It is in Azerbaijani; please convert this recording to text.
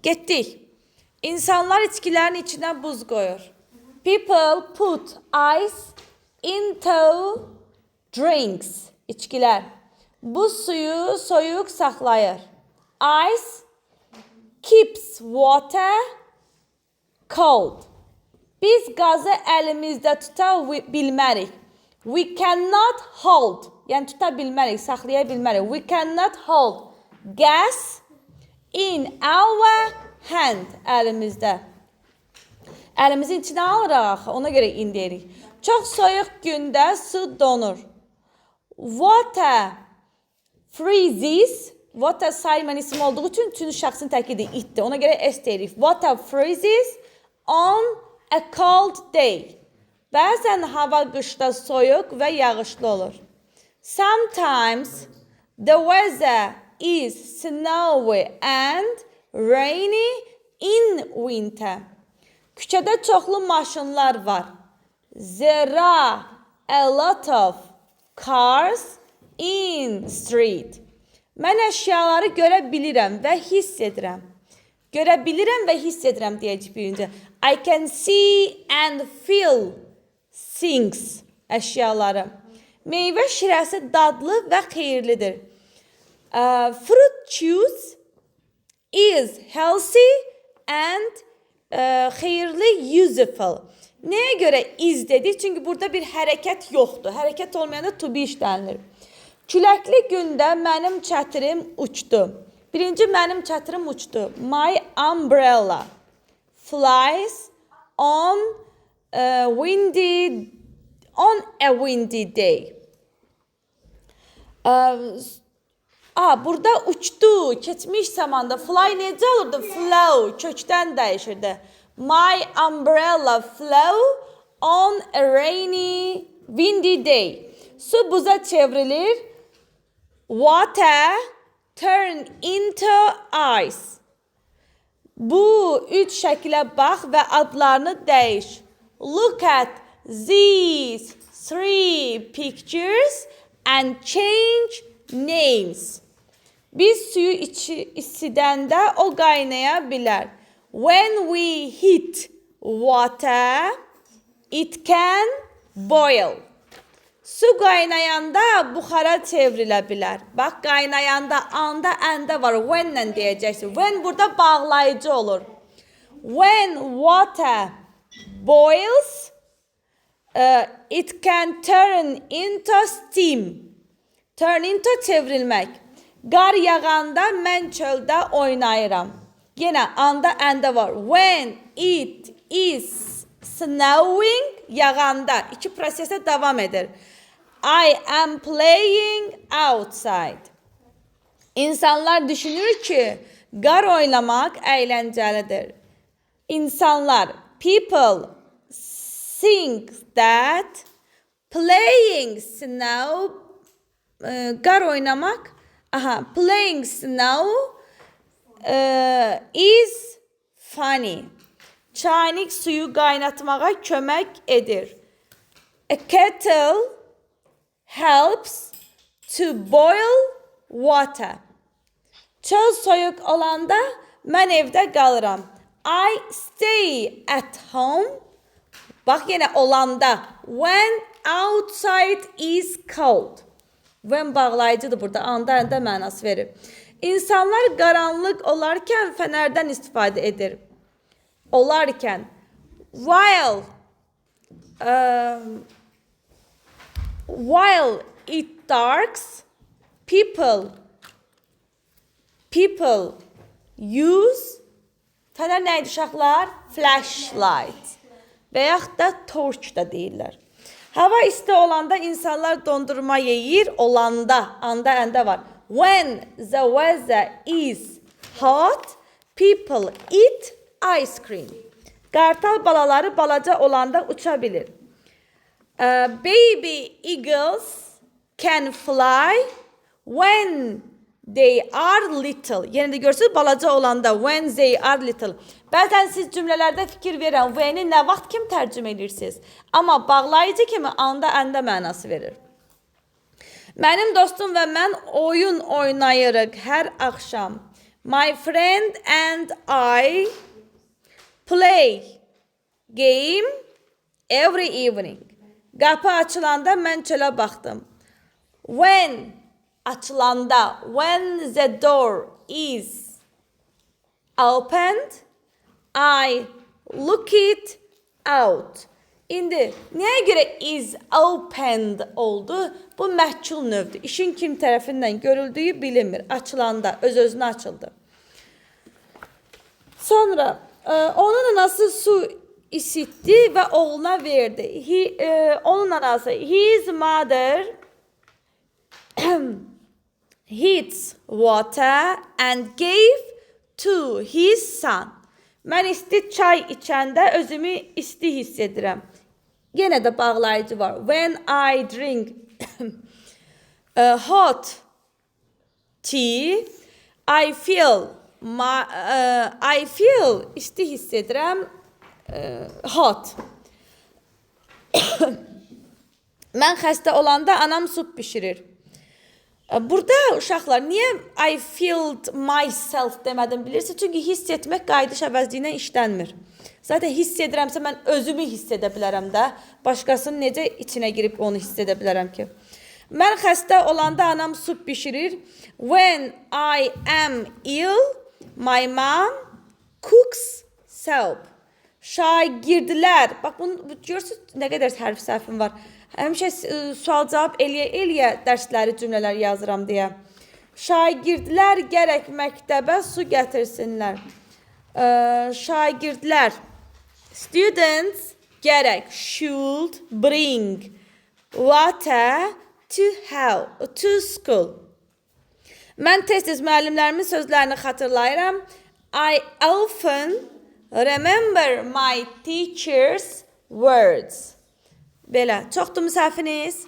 Getdik. İnsanlar içkilərin içinə buz qoyur. People put ice into drinks. İçkilər. Bu suyu soyuq saxlayır. Ice keeps water cold. Biz qazı əlimizdə tuta bilmərik. We cannot hold. Yəni tuta bilmərik, saxlaya bilmərik. We cannot hold gas in our hand. Əlimizdə. Əlimizin içinə alırıq, ona görə in deyirik. Çox soyuq gündə su donur. Water freezes. Water sayman isim olduğu üçün üçüncü şəxsin təkidi itdir. Ona görə S deyirik. Water freezes on a cold day. Bəzən hava qışda soyuq və yağışlı olur. Sometimes the weather is snowy and rainy in winter. Küçədə çoxlu maşınlar var. There are a lot of cars in street. Mən əşyaları görə bilirəm və hiss edirəm. Görə bilirəm və hiss edirəm deyəcək birinci. I can see and feel things. Əşyaları. Meyvə şirəsi dadlı və xeyirlidir. Fruit juice is healthy and xeyirli, useful. Nəyə görə is dedik? Çünki burada bir hərəkət yoxdur. Hərəkət olmayanda to be işlənilir. Küləkli gündə mənim çətirim uçdu. Birinci mənim çətirim uçdu. My umbrella flies on a windy day. Burada uçdu, keçmiş zamanda fly necə olurdu? Flow, kökdən dəyişirdi. My umbrella flew on a rainy, windy day. Su buza çevrilir. Water turn into ice. Bu üç şəkilə bax və adlarını dəyiş. Look at these three pictures and change names. Biz suyu isidəndə o qaynaya bilər. When we heat water, it can boil. Su qaynayanda buxara çevrilə bilər. Bax, qaynayanda anda, əndə var. When-lə deyəcəksin. When burada bağlayıcı olur. When water boils, it can turn into steam. Turn into çevrilmək. Qar yağanda mən çöldə oynayıram. Yenə anda, əndə var. When it is snowing, yağanda. İki prosesə davam edir. I am playing outside. İnsanlar düşünür ki, qar oynamaq əyləncəlidir. İnsanlar, people think that playing snow, qar oynamaq, playing snow is funny. Çaynik suyu qaynatmağa kömək edir. A kettle helps to boil water. Çöl soyuq olanda mən evdə qalıram. I stay at home. Bax yenə olanda. When outside is cold. When bağlayıcıdır burada. Anda, əndə mənası verir. İnsanlar qaranlıq olarkən fənərdən istifadə edir. Olarkən. While it darks, people use fənər nəydi uşaqlar? Flashlight. Və yaxud da torch da deyirlər. Hava isti olanda insanlar dondurma yeyir. Olanda, anda, əndə var. When the weather is hot, people eat ice cream. Qartal balaları balaca olanda uça bilir. Baby eagles can fly when they are little. Yəni də görürsünüz balaca olanda when they are little. Bəzən siz cümlələrdə fikir verin, when-i nə vaxt kim tərcümə edirsiniz? Amma bağlayıcı kimi anda, əndə mənası verir. Mənim dostum və mən oyun oynayırıq hər axşam. My friend and I play game every evening. Qapı açılanda mən çölə baxdım. When açılanda, when the door is opened, I look it out. İndi niyə görə is opened oldu? Bu məhcul növdür. İşin kim tərəfindən görüldüyü bilinmir. Açılanda, öz-özünə açıldı. Sonra onun anası su isitti və oğluna verdi. Onun anası, his mother heats water and gave to his son. Mən isti çay içəndə özümü isti hiss edirəm. Yenə də bağlayıcı var. When I drink hot tea, I feel isti hiss edirəm. Hot. Mən xəstə olanda anam sup bişirir. Burada uşaqlar niyə I felt myself demədim bilirsiniz? Çünki hiss etmək qayıdış əvəzliyinə işlənmir. Zaten hiss edirəmsə mən özümü hiss edə bilərəm də. Başqasının necə içinə girib onu hiss edə bilərəm ki. Mən xəstə olanda anam sup bişirir. When I am ill, my mom cooks soup. Şagirdlər, bax bunu görürsünüz nə qədər hərf səhvim var. Həmişə sual-cavab eləyə dərsləri, cümlələr yazıram deyə. Şagirdlər gərək məktəbə su gətirsinlər. Şagirdlər, students gərək, should bring water to school. Mən tez-tez müəllimlərimin sözlərini xatırlayıram. I often remember my teacher's words. Belə, çoxdur müsahifiniz.